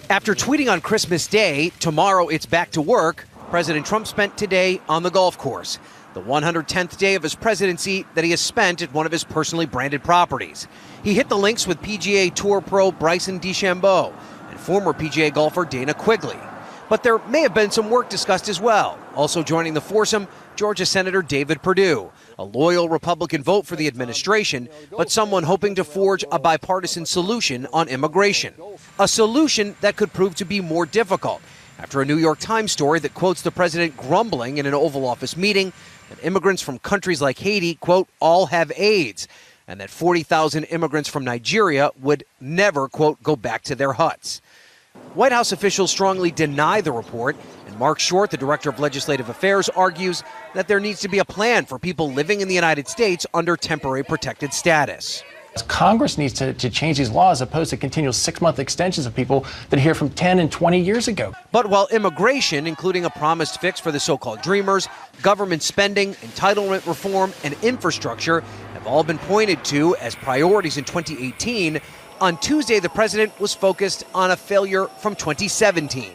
After tweeting on Christmas Day, tomorrow it's back to work, President Trump spent today on the golf course, the 110th day of his presidency that he has spent at one of his personally branded properties. He hit the links with PGA Tour pro Bryson DeChambeau and former PGA golfer Dana Quigley. But there may have been some work discussed as well. Also joining the foursome, Georgia Senator David Perdue, a loyal Republican vote for the administration, but someone hoping to forge a bipartisan solution on immigration. A solution that could prove to be more difficult after a New York Times story that quotes the president grumbling in an Oval Office meeting that immigrants from countries like Haiti, quote, all have AIDS, and that 40,000 immigrants from Nigeria would never, quote, go back to their huts. White House officials strongly deny the report, and Mark Short, the director of legislative affairs, argues that there needs to be a plan for people living in the United States under temporary protected status. Congress needs to change these laws as opposed to continual 6-month extensions of people that are here from 10 and 20 years ago. But while immigration, including a promised fix for the so-called Dreamers, government spending, entitlement reform, and infrastructure have all been pointed to as priorities in 2018, on Tuesday, the president was focused on a failure from 2017,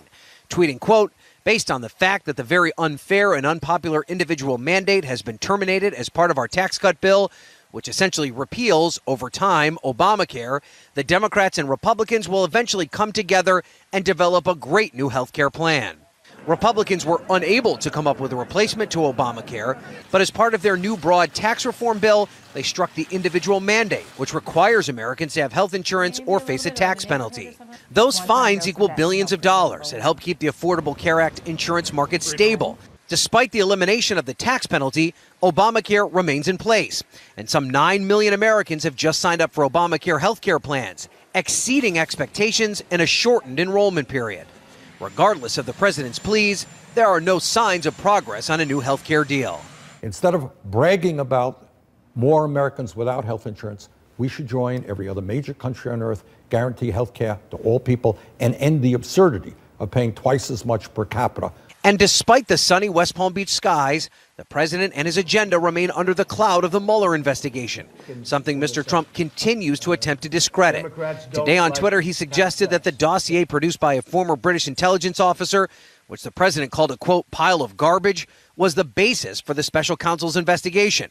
tweeting, quote, based on the fact that the very unfair and unpopular individual mandate has been terminated as part of our tax cut bill, which essentially repeals, over time, Obamacare, the Democrats and Republicans will eventually come together and develop a great new health care plan. Republicans were unable to come up with a replacement to Obamacare, but as part of their new broad tax reform bill, they struck the individual mandate, which requires Americans to have health insurance or face a tax penalty. Those fines equal billions of dollars and help keep the Affordable Care Act insurance market stable. Despite the elimination of the tax penalty, Obamacare remains in place, and some 9 million Americans have just signed up for Obamacare health care plans, exceeding expectations in a shortened enrollment period. Regardless of the president's pleas, there are no signs of progress on a new health care deal. Instead of bragging about more Americans without health insurance, we should join every other major country on earth, guarantee health care to all people, and end the absurdity of paying twice as much per capita. And despite the sunny West Palm Beach skies, the president and his agenda remain under the cloud of the Mueller investigation, something Mr. Trump continues to attempt to discredit. Today on Twitter, he suggested that the dossier produced by a former British intelligence officer, which the president called a, quote, pile of garbage, was the basis for the special counsel's investigation.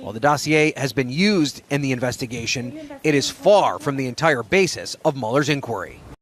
While the dossier has been used in the investigation, it is far from the entire basis of Mueller's inquiry.